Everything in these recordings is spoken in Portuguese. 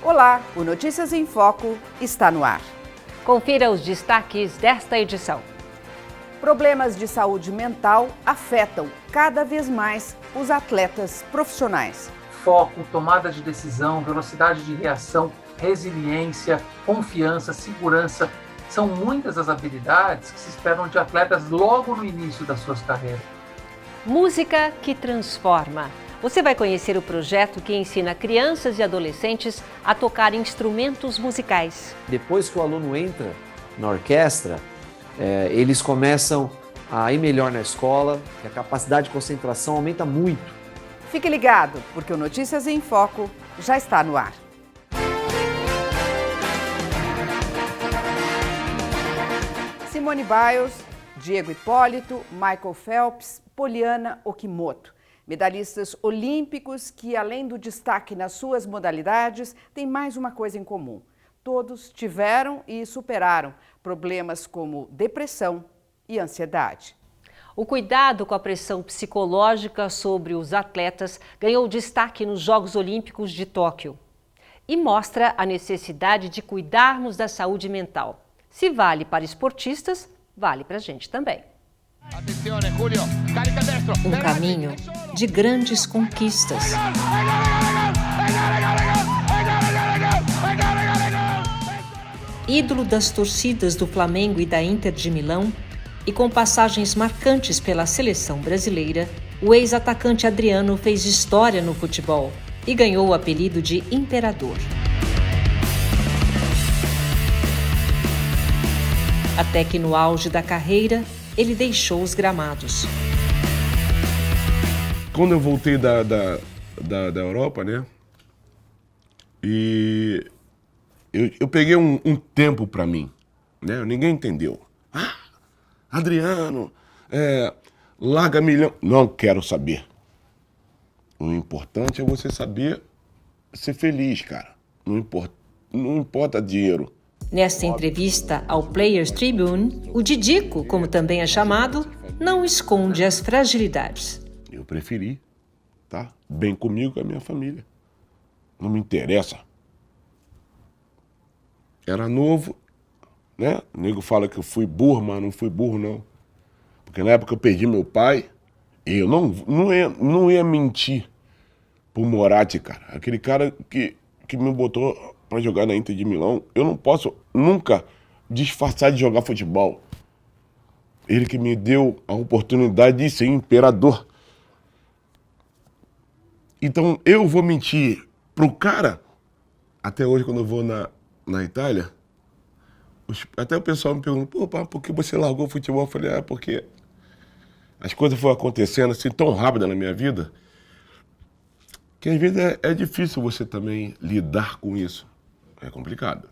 Olá, o Notícias em Foco está no ar. Confira os destaques desta edição. Problemas de saúde mental afetam cada vez mais os atletas profissionais. Foco, tomada de decisão, velocidade de reação, resiliência, confiança, segurança. São muitas as habilidades que se esperam de atletas logo no início das suas carreiras. Música que transforma. Você vai conhecer o projeto que ensina crianças e adolescentes a tocar instrumentos musicais. Depois que o aluno entra na orquestra, eles começam a ir melhor na escola, a capacidade de concentração aumenta muito. Fique ligado, porque o Notícias em Foco já está no ar. Simone Biles, Diego Hipólito, Michael Phelps, Poliana Okimoto. Medalhistas olímpicos que, além do destaque nas suas modalidades, têm mais uma coisa em comum. Todos tiveram e superaram problemas como depressão e ansiedade. O cuidado com a pressão psicológica sobre os atletas ganhou destaque nos Jogos Olímpicos de Tóquio e mostra a necessidade de cuidarmos da saúde mental. Se vale para esportistas, vale para a gente também. Um caminho de grandes conquistas. Ídolo das torcidas do Flamengo e da Inter de Milão, e com passagens marcantes pela seleção brasileira, o ex-atacante Adriano fez história no futebol e ganhou o apelido de Imperador. Até que no auge da carreira, ele deixou os gramados. Quando eu voltei da Europa, né? E eu peguei um tempo para mim, né? Ninguém entendeu. Adriano, larga milhão. Não quero saber. O importante é você saber ser feliz, cara. Não importa dinheiro. Nesta entrevista ao Players Tribune, o Didico, como também é chamado, não esconde as fragilidades. Eu preferi estar bem comigo com a minha família. Não me interessa. Era novo, né? O nego fala que eu fui burro, mas não fui burro, não. Porque na época eu perdi meu pai, e eu não ia mentir pro Moratti, cara. Aquele cara que me botou para jogar na Inter de Milão, eu não posso nunca disfarçar de jogar futebol. Ele que me deu a oportunidade de ser imperador. Então eu vou mentir pro cara. Até hoje, quando eu vou na Itália, até o pessoal me pergunta, pô, pá, por que você largou o futebol? Eu falei, porque as coisas foram acontecendo assim tão rápido na minha vida, que às vezes é difícil você também lidar com isso. É complicado.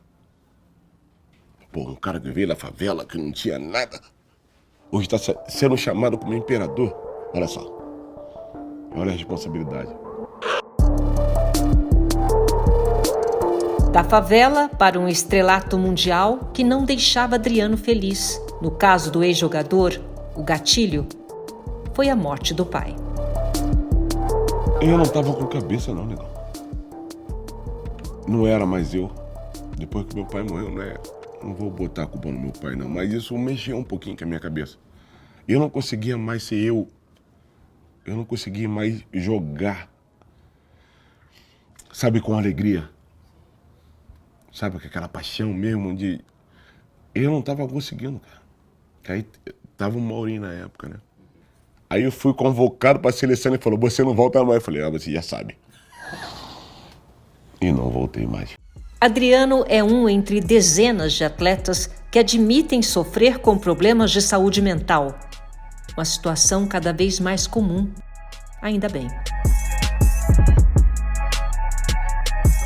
Pô, um cara que veio da favela, que não tinha nada, hoje está sendo chamado como imperador. Olha só. Olha a responsabilidade. Da favela para um estrelato mundial que não deixava Adriano feliz. No caso do ex-jogador, o gatilho foi a morte do pai. Eu não tava com cabeça não, negão. Não era mais eu. Depois que meu pai morreu, não vou botar a culpa no meu pai, não. Mas isso mexeu um pouquinho com a minha cabeça. Eu não conseguia mais ser eu. Eu não conseguia mais jogar. Sabe, com alegria. Sabe, com aquela paixão mesmo de... Eu não tava conseguindo, cara. Aí tava o Maurinho na época, né? Aí eu fui convocado pra seleção e falou, você não volta mais. Eu falei, você já sabe. E não voltei mais. Adriano é um entre dezenas de atletas que admitem sofrer com problemas de saúde mental. Uma situação cada vez mais comum. Ainda bem.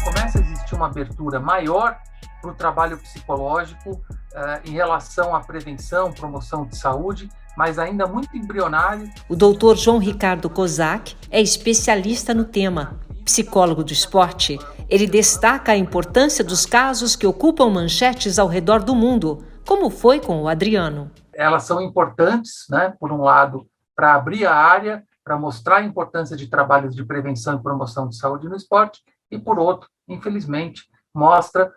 Começa a existir uma abertura maior para o trabalho psicológico em relação à prevenção, promoção de saúde, mas ainda muito embrionário. O doutor João Ricardo Kozak é especialista no tema. Psicólogo do esporte, ele destaca a importância dos casos que ocupam manchetes ao redor do mundo, como foi com o Adriano. Elas são importantes, né, por um lado, para abrir a área, para mostrar a importância de trabalhos de prevenção e promoção de saúde no esporte, e por outro, infelizmente, mostra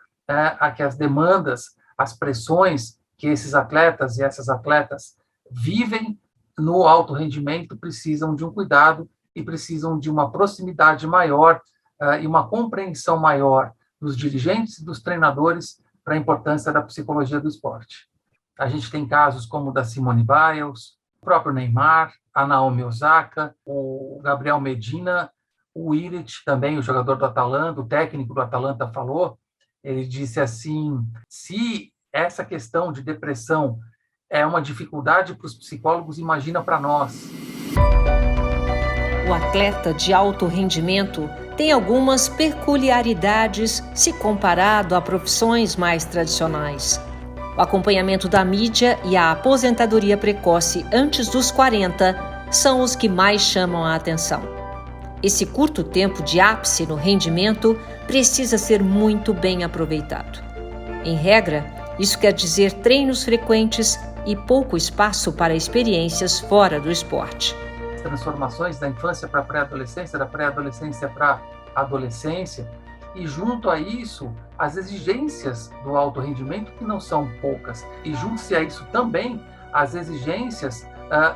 que as demandas, as pressões que esses atletas e essas atletas vivem no alto rendimento precisam de um cuidado e precisam de uma proximidade maior e uma compreensão maior dos dirigentes e dos treinadores para a importância da psicologia do esporte. A gente tem casos como o da Simone Biles, o próprio Neymar, a Naomi Osaka, o Gabriel Medina, o Ilic, também o jogador do Atalanta, o técnico do Atalanta falou, ele disse assim, se essa questão de depressão é uma dificuldade para os psicólogos, imagina para nós. O atleta de alto rendimento tem algumas peculiaridades se comparado a profissões mais tradicionais. O acompanhamento da mídia e a aposentadoria precoce antes dos 40 são os que mais chamam a atenção. Esse curto tempo de ápice no rendimento precisa ser muito bem aproveitado. Em regra, isso quer dizer treinos frequentes e pouco espaço para experiências fora do esporte. Transformações da infância para a pré-adolescência, da pré-adolescência para a adolescência, e junto a isso, as exigências do alto rendimento, que não são poucas, e junto-se a isso também as exigências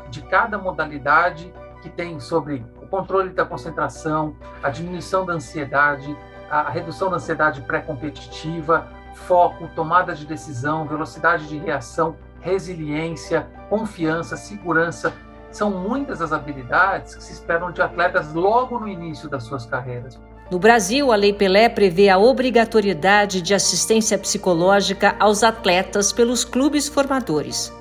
de cada modalidade que tem sobre o controle da concentração, a diminuição da ansiedade, a redução da ansiedade pré-competitiva, foco, tomada de decisão, velocidade de reação, resiliência, confiança, segurança. São muitas as habilidades que se esperam de atletas logo no início das suas carreiras. No Brasil, a Lei Pelé prevê a obrigatoriedade de assistência psicológica aos atletas pelos clubes formadores.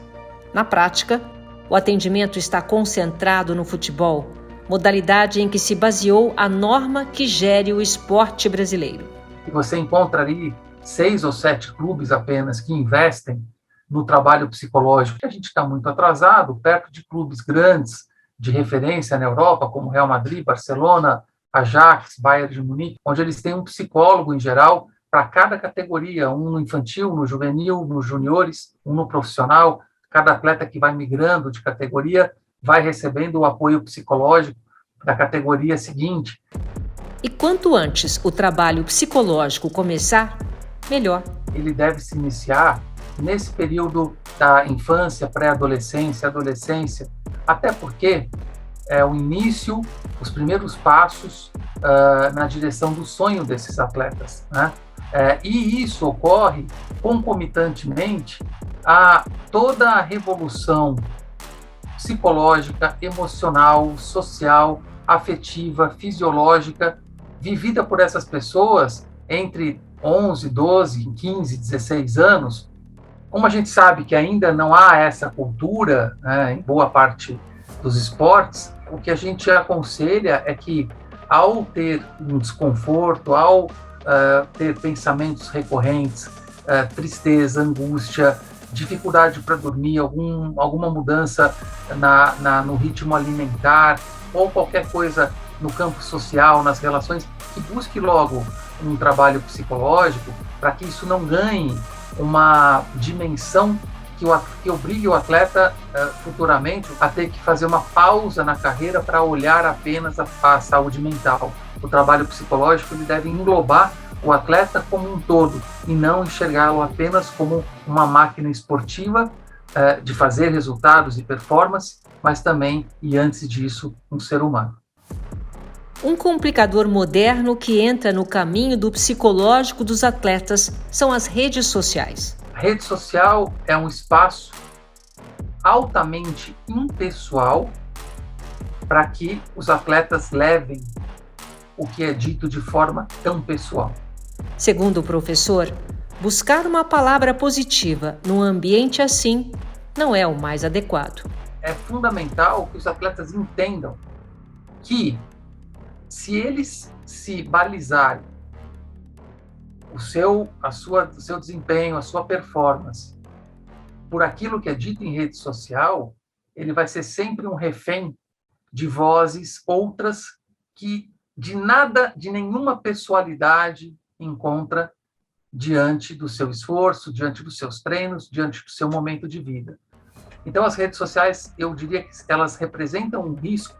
Na prática, o atendimento está concentrado no futebol, modalidade em que se baseou a norma que gere o esporte brasileiro. E você encontra ali 6 ou 7 clubes apenas que investem no trabalho psicológico. A gente está muito atrasado, perto de clubes grandes de referência na Europa, como Real Madrid, Barcelona, Ajax, Bayern de Munique, onde eles têm um psicólogo em geral para cada categoria, um no infantil, no juvenil, nos juniores, um no profissional. Cada atleta que vai migrando de categoria vai recebendo o apoio psicológico da categoria seguinte. E quanto antes o trabalho psicológico começar, melhor. Ele deve se iniciar nesse período da infância, pré-adolescência, adolescência, até porque é o início, os primeiros passos na direção do sonho desses atletas, né? E isso ocorre concomitantemente a toda a revolução psicológica, emocional, social, afetiva, fisiológica, vivida por essas pessoas entre 11, 12, 15, 16 anos. Como a gente sabe que ainda não há essa cultura, né, em boa parte dos esportes, o que a gente aconselha é que, ao ter um desconforto, ao ter pensamentos recorrentes, tristeza, angústia, dificuldade para dormir, alguma mudança no ritmo alimentar, ou qualquer coisa no campo social, nas relações, que busque logo um trabalho psicológico para que isso não ganhe uma dimensão que obrigue o atleta futuramente a ter que fazer uma pausa na carreira para olhar apenas a saúde mental. O trabalho psicológico ele deve englobar o atleta como um todo e não enxergá-lo apenas como uma máquina esportiva de fazer resultados e performance, mas também, e antes disso, um ser humano. Um complicador moderno que entra no caminho do psicológico dos atletas são as redes sociais. A rede social é um espaço altamente impessoal para que os atletas levem o que é dito de forma tão pessoal. Segundo o professor, buscar uma palavra positiva num ambiente assim não é o mais adequado. É fundamental que os atletas entendam que, se eles se balizarem o seu desempenho, a sua performance, por aquilo que é dito em rede social, ele vai ser sempre um refém de vozes outras que de nenhuma pessoalidade encontra diante do seu esforço, diante dos seus treinos, diante do seu momento de vida. Então, as redes sociais, eu diria que elas representam um risco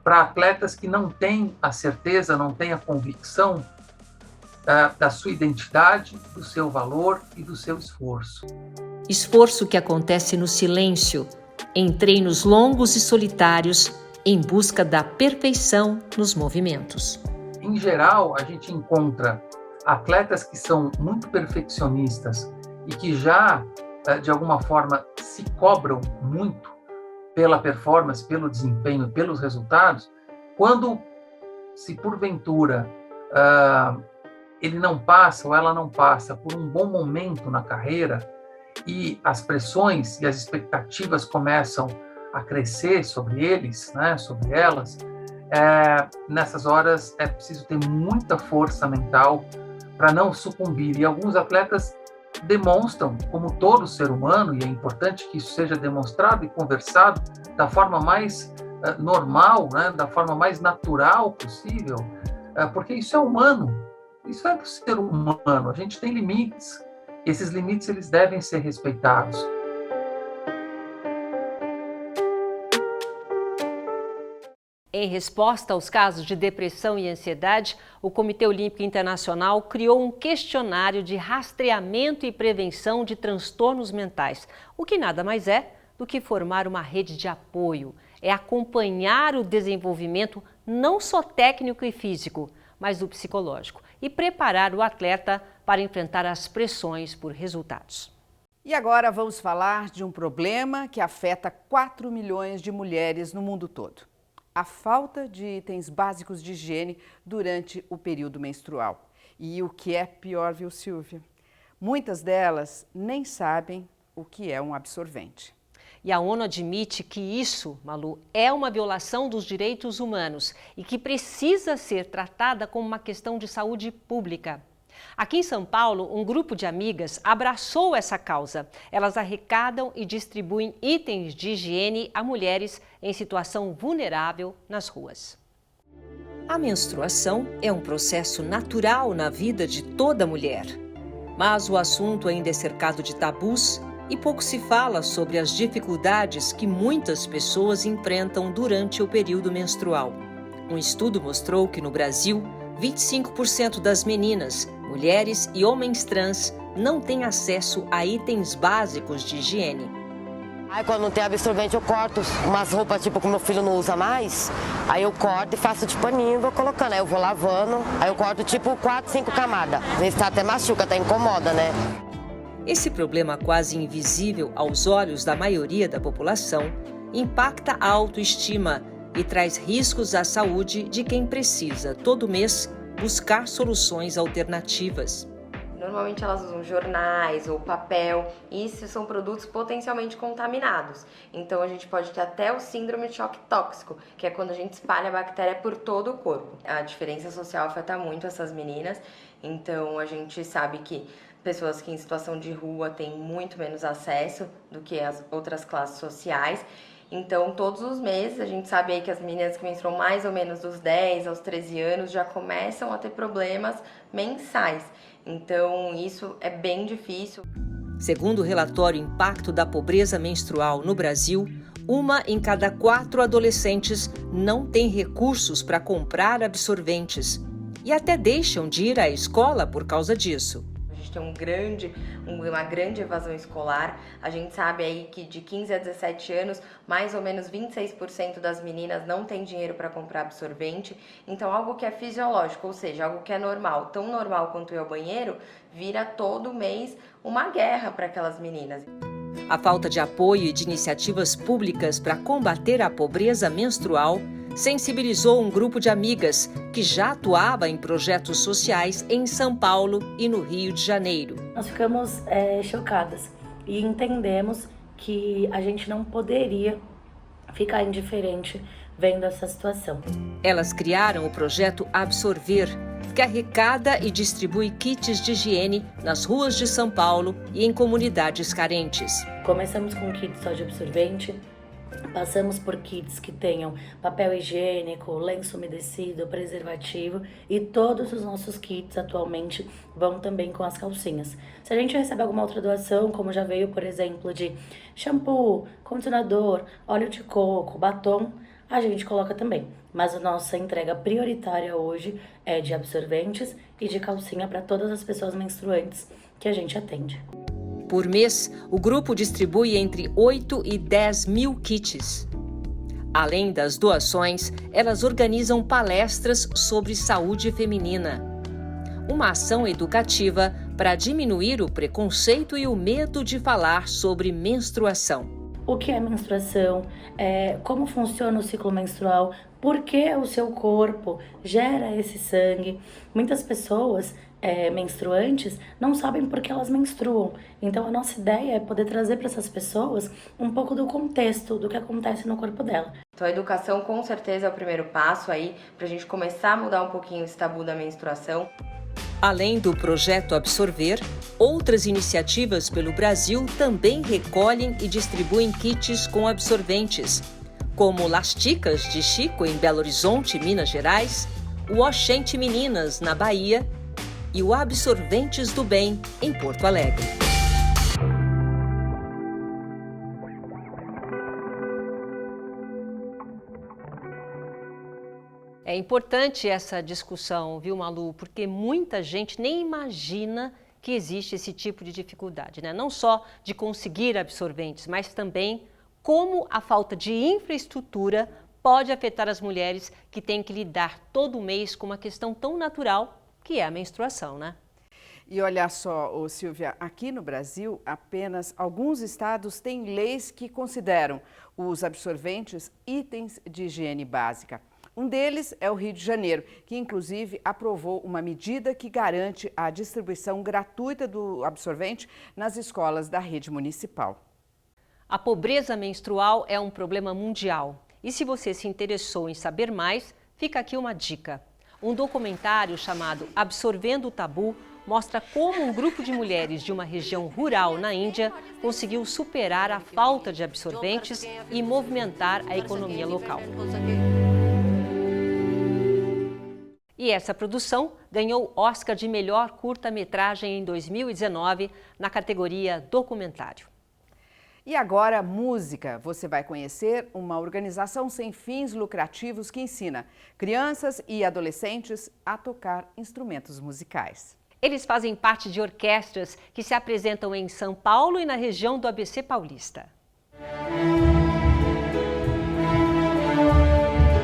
para atletas que não têm a certeza, não têm a convicção da sua identidade, do seu valor e do seu esforço. Esforço que acontece no silêncio, em treinos longos e solitários, em busca da perfeição nos movimentos. Em geral, a gente encontra atletas que são muito perfeccionistas e que já, de alguma forma, se cobram muito pela performance, pelo desempenho, pelos resultados, quando, se porventura ele não passa ou ela não passa por um bom momento na carreira e as pressões e as expectativas começam a crescer sobre eles, né, sobre elas, nessas horas é preciso ter muita força mental para não sucumbir. E alguns atletas demonstram, como todo ser humano, e é importante que isso seja demonstrado e conversado da forma mais normal, né, da forma mais natural possível, porque isso é humano, isso é do ser humano, a gente tem limites, esses limites eles devem ser respeitados. Em resposta aos casos de depressão e ansiedade, o Comitê Olímpico Internacional criou um questionário de rastreamento e prevenção de transtornos mentais, o que nada mais é do que formar uma rede de apoio. É acompanhar o desenvolvimento não só técnico e físico, mas do psicológico, e preparar o atleta para enfrentar as pressões por resultados. E agora vamos falar de um problema que afeta 4 milhões de mulheres no mundo todo. A falta de itens básicos de higiene durante o período menstrual. E o que é pior, viu, Silvia? Muitas delas nem sabem o que é um absorvente. E a ONU admite que isso, Malu, é uma violação dos direitos humanos e que precisa ser tratada como uma questão de saúde pública. Aqui em São Paulo, um grupo de amigas abraçou essa causa. Elas arrecadam e distribuem itens de higiene a mulheres em situação vulnerável nas ruas. A menstruação é um processo natural na vida de toda mulher. Mas o assunto ainda é cercado de tabus e pouco se fala sobre as dificuldades que muitas pessoas enfrentam durante o período menstrual. Um estudo mostrou que no Brasil, 25% das meninas, mulheres e homens trans não têm acesso a itens básicos de higiene. Aí quando não tem absorvente eu corto umas roupas tipo que meu filho não usa mais, aí eu corto e faço de paninho e vou colocando, aí eu vou lavando, aí eu corto tipo 4, 5 camadas, às vezes até machuca, até incomoda, né? Esse problema quase invisível aos olhos da maioria da população impacta a autoestima e traz riscos à saúde de quem precisa, todo mês, buscar soluções alternativas. Normalmente elas usam jornais ou papel, e isso são produtos potencialmente contaminados. Então a gente pode ter até o síndrome de choque tóxico, que é quando a gente espalha a bactéria por todo o corpo. A diferença social afeta muito essas meninas, então a gente sabe que pessoas que em situação de rua têm muito menos acesso do que as outras classes sociais. Então, todos os meses, a gente sabe aí que as meninas que menstruam mais ou menos dos 10 aos 13 anos já começam a ter problemas mensais. Então, isso é bem difícil. Segundo o relatório Impacto da Pobreza Menstrual no Brasil, 1 em cada 4 adolescentes não tem recursos para comprar absorventes e até deixam de ir à escola por causa disso. Tem uma grande evasão escolar. A gente sabe aí que de 15 a 17 anos, mais ou menos 26% das meninas não tem dinheiro para comprar absorvente. Então, algo que é fisiológico, ou seja, algo que é normal, tão normal quanto ir ao banheiro, vira todo mês uma guerra para aquelas meninas. A falta de apoio e de iniciativas públicas para combater a pobreza menstrual sensibilizou um grupo de amigas que já atuava em projetos sociais em São Paulo e no Rio de Janeiro. Nós ficamos chocadas e entendemos que a gente não poderia ficar indiferente vendo essa situação. Elas criaram o projeto Absorver, que arrecada e distribui kits de higiene nas ruas de São Paulo e em comunidades carentes. Começamos com kits só de absorvente. Passamos por kits que tenham papel higiênico, lenço umedecido, preservativo, e todos os nossos kits atualmente vão também com as calcinhas. Se a gente recebe alguma outra doação, como já veio, por exemplo, de shampoo, condicionador, óleo de coco, batom, a gente coloca também. Mas a nossa entrega prioritária hoje é de absorventes e de calcinha para todas as pessoas menstruantes que a gente atende. Por mês, o grupo distribui entre 8 e 10 mil kits. Além das doações, elas organizam palestras sobre saúde feminina. Uma ação educativa para diminuir o preconceito e o medo de falar sobre menstruação. O que é menstruação, como funciona o ciclo menstrual, por que o seu corpo gera esse sangue. Muitas pessoas menstruantes não sabem por que elas menstruam. Então a nossa ideia é poder trazer para essas pessoas um pouco do contexto do que acontece no corpo dela. Então a educação com certeza é o primeiro passo aí para a gente começar a mudar um pouquinho esse tabu da menstruação. Além do projeto Absorver, outras iniciativas pelo Brasil também recolhem e distribuem kits com absorventes, como Lasticas de Chico, em Belo Horizonte, Minas Gerais, o Oxente Meninas, na Bahia, e o Absorventes do Bem, em Porto Alegre. É importante essa discussão, viu, Malu? Porque muita gente nem imagina que existe esse tipo de dificuldade, né? Não só de conseguir absorventes, mas também como a falta de infraestrutura pode afetar as mulheres que têm que lidar todo mês com uma questão tão natural que é a menstruação, né? E olha só, Silvia, aqui no Brasil, apenas alguns estados têm leis que consideram os absorventes itens de higiene básica. Um deles é o Rio de Janeiro, que inclusive aprovou uma medida que garante a distribuição gratuita do absorvente nas escolas da rede municipal. A pobreza menstrual é um problema mundial. E se você se interessou em saber mais, fica aqui uma dica. Um documentário chamado Absorvendo o Tabu mostra como um grupo de mulheres de uma região rural na Índia conseguiu superar a falta de absorventes e movimentar a economia local. E essa produção ganhou Oscar de melhor curta-metragem em 2019 na categoria documentário. E agora, música. Você vai conhecer uma organização sem fins lucrativos que ensina crianças e adolescentes a tocar instrumentos musicais. Eles fazem parte de orquestras que se apresentam em São Paulo e na região do ABC Paulista.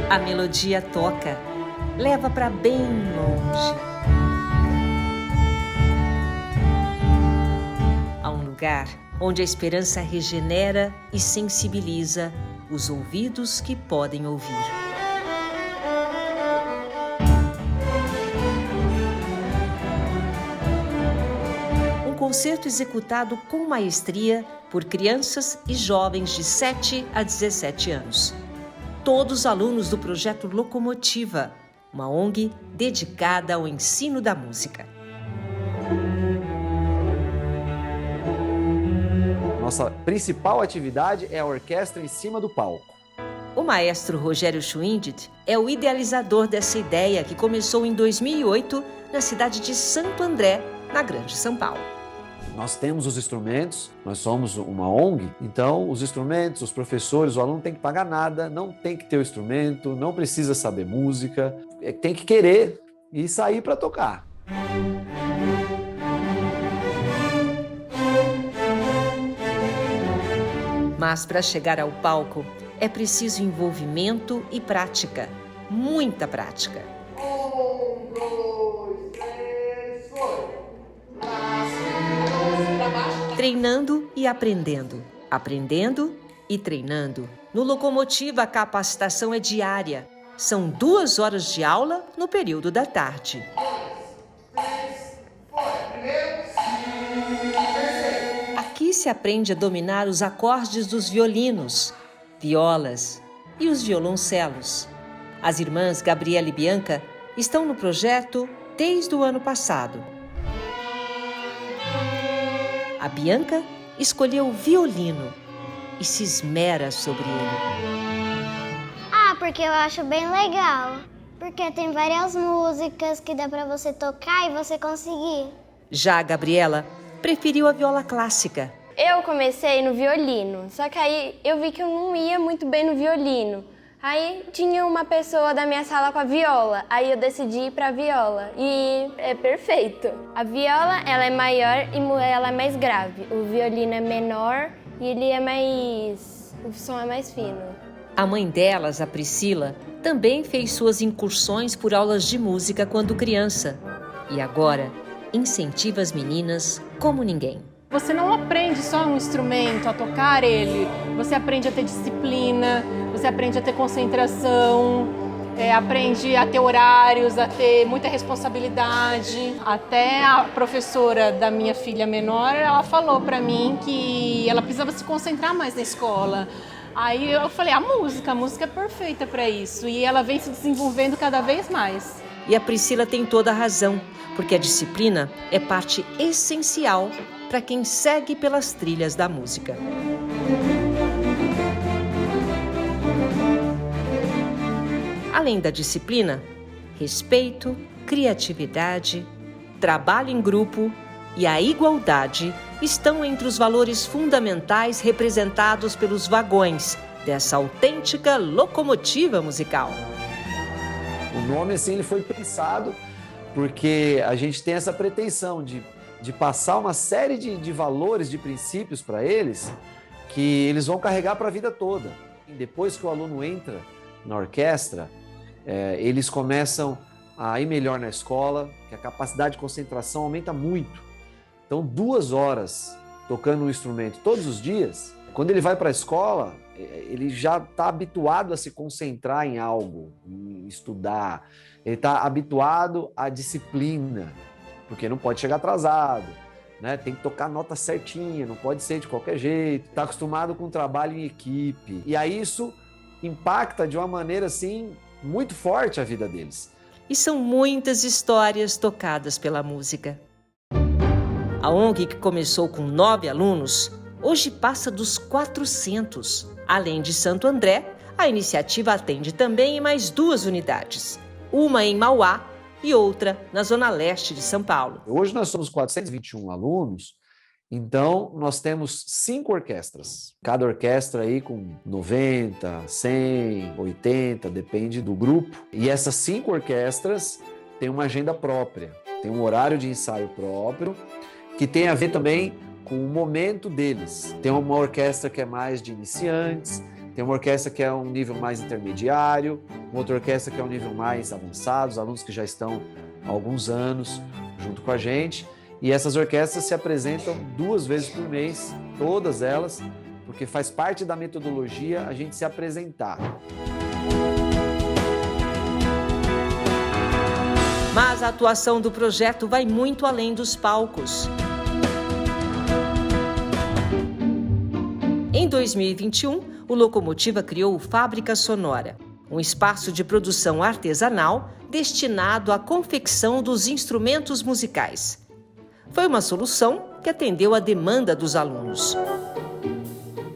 A melodia toca, leva para bem longe. A um lugar onde a esperança regenera e sensibiliza os ouvidos que podem ouvir. Um concerto executado com maestria por crianças e jovens de 7 a 17 anos. Todos alunos do projeto Locomotiva, uma ONG dedicada ao ensino da música. Nossa principal atividade é a orquestra em cima do palco. O maestro Rogério Schwindt é o idealizador dessa ideia que começou em 2008 na cidade de Santo André, na Grande São Paulo. Nós temos os instrumentos, nós somos uma ONG, então os instrumentos, os professores, o aluno não tem que pagar nada, não tem que ter o instrumento, não precisa saber música, tem que querer e sair para tocar. Mas para chegar ao palco é preciso envolvimento e prática, muita prática. 1, 2, 3, foi! Treinando e aprendendo, aprendendo e treinando. No Locomotiva, a capacitação é diária. São 2 horas de aula no período da tarde. 2, 3, foi! Primeiro, terceiro. Aqui se aprende a dominar os acordes dos violinos, violas e os violoncelos. As irmãs Gabriela e Bianca estão no projeto desde o ano passado. A Bianca escolheu o violino e se esmera sobre ele. Porque eu acho bem legal. Porque tem várias músicas que dá pra você tocar e você conseguir. Já a Gabriela preferiu a viola clássica. Eu comecei no violino, só que aí eu vi que eu não ia muito bem no violino. Aí tinha uma pessoa da minha sala com a viola, aí eu decidi ir pra viola e é perfeito. A viola, ela é maior e ela é mais grave, o violino é menor e o som é mais fino. A mãe delas, a Priscila, também fez suas incursões por aulas de música quando criança e agora incentiva as meninas como ninguém. Você não aprende só um instrumento, a tocar ele, você aprende a ter disciplina, você aprende a ter concentração, aprende a ter horários, a ter muita responsabilidade. Até a professora da minha filha menor, ela falou para mim que ela precisava se concentrar mais na escola. Aí eu falei, a música é perfeita para isso e ela vem se desenvolvendo cada vez mais. E a Priscila tem toda a razão, porque a disciplina é parte essencial para quem segue pelas trilhas da música. Além da disciplina, respeito, criatividade, trabalho em grupo e a igualdade estão entre os valores fundamentais representados pelos vagões dessa autêntica locomotiva musical. O nome, assim, ele foi pensado porque a gente tem essa pretensão de passar uma série de valores, de princípios para eles, que eles vão carregar para a vida toda. E depois que o aluno entra na orquestra, eles começam a ir melhor na escola, que a capacidade de concentração aumenta muito. Então, 2 horas tocando um instrumento todos os dias, quando ele vai para a escola, ele já está habituado a se concentrar em algo, em estudar, ele está habituado à disciplina, porque não pode chegar atrasado, né? Tem que tocar a nota certinha, não pode ser de qualquer jeito, está acostumado com o trabalho em equipe. E aí isso impacta de uma maneira assim muito forte a vida deles. E são muitas histórias tocadas pela música. A ONG, que começou com 9 alunos, hoje passa dos 400. Além de Santo André, a iniciativa atende também em mais 2 unidades, uma em Mauá e outra na zona leste de São Paulo. Hoje nós somos 421 alunos, então nós temos 5 orquestras. Cada orquestra aí com 90, 100, 80, depende do grupo. E essas 5 orquestras têm uma agenda própria, tem um horário de ensaio próprio, que tem a ver também com o momento deles. Tem uma orquestra que é mais de iniciantes, tem uma orquestra que é um nível mais intermediário, uma outra orquestra que é um nível mais avançado, os alunos que já estão há alguns anos junto com a gente. E essas orquestras se apresentam 2 vezes por mês, todas elas, porque faz parte da metodologia a gente se apresentar. Mas a atuação do projeto vai muito além dos palcos. Em 2021, o Locomotiva criou o Fábrica Sonora, um espaço de produção artesanal destinado à confecção dos instrumentos musicais. Foi uma solução que atendeu à demanda dos alunos.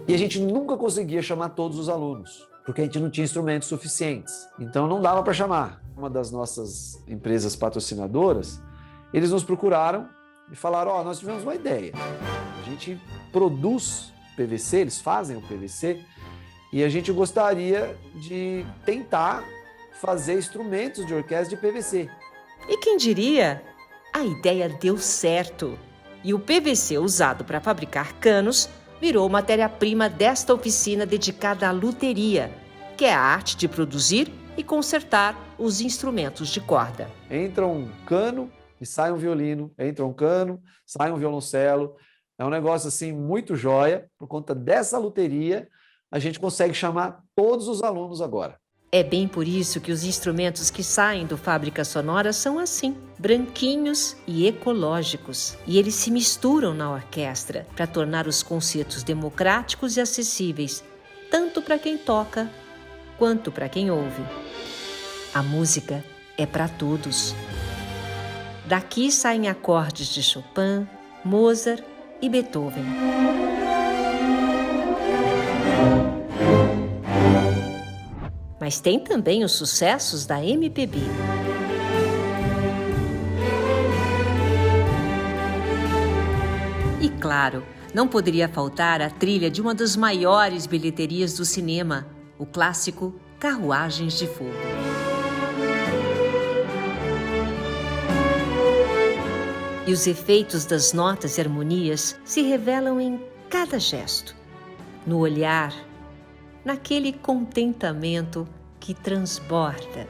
E a gente nunca conseguia chamar todos os alunos, porque a gente não tinha instrumentos suficientes. Então não dava para chamar. Uma das nossas empresas patrocinadoras, eles nos procuraram e falaram, nós tivemos uma ideia. A gente produz PVC, eles fazem o PVC, e a gente gostaria de tentar fazer instrumentos de orquestra de PVC. E quem diria? A ideia deu certo. E o PVC usado para fabricar canos virou matéria-prima desta oficina dedicada à luteria, que é a arte de produzir e consertar os instrumentos de corda. Entra um cano e sai um violino, entra um cano, sai um violoncelo. É um negócio assim muito joia. Por conta dessa luteria, a gente consegue chamar todos os alunos agora. É bem por isso que os instrumentos que saem do Fábrica Sonora são assim, branquinhos e ecológicos. E eles se misturam na orquestra para tornar os concertos democráticos e acessíveis, tanto para quem toca quanto para quem ouve. A música é para todos. Daqui saem acordes de Chopin, Mozart e Beethoven. Mas tem também os sucessos da MPB. E claro, não poderia faltar a trilha de uma das maiores bilheterias do cinema, o clássico Carruagens de Fogo. E os efeitos das notas e harmonias se revelam em cada gesto, no olhar, naquele contentamento que transborda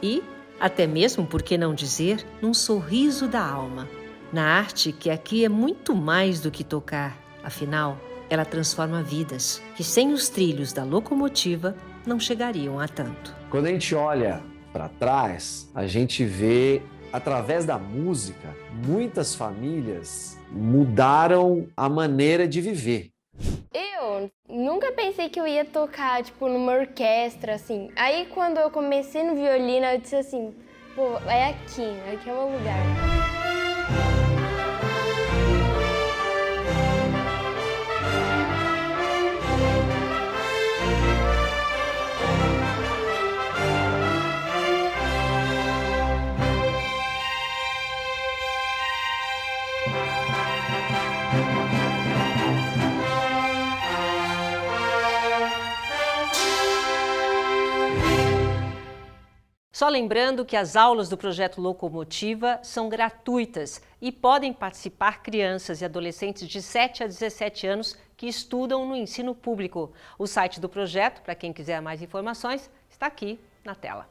e, até mesmo, por que não dizer, num sorriso da alma. Na arte que aqui é muito mais do que tocar, afinal, ela transforma vidas que sem os trilhos da locomotiva não chegariam a tanto. Quando a gente olha para trás, a gente vê, através da música, muitas famílias mudaram a maneira de viver. Eu nunca pensei que eu ia tocar, tipo, numa orquestra, assim. Aí, quando eu comecei no violino, eu disse assim, pô, é aqui é o meu lugar. Só lembrando que as aulas do projeto Locomotiva são gratuitas e podem participar crianças e adolescentes de 7 a 17 anos que estudam no ensino público. O site do projeto, para quem quiser mais informações, está aqui na tela.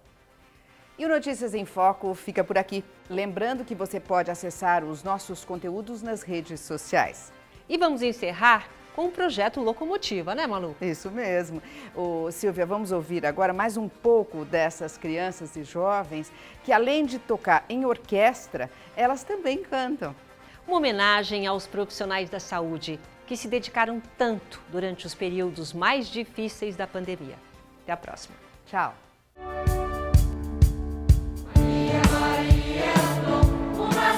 E o Notícias em Foco fica por aqui. Lembrando que você pode acessar os nossos conteúdos nas redes sociais. E vamos encerrar com o projeto Locomotiva, né, Malu? Isso mesmo. Silvia, vamos ouvir agora mais um pouco dessas crianças e jovens que, além de tocar em orquestra, elas também cantam. Uma homenagem aos profissionais da saúde que se dedicaram tanto durante os períodos mais difíceis da pandemia. Até a próxima. Tchau. Maria, Maria, uma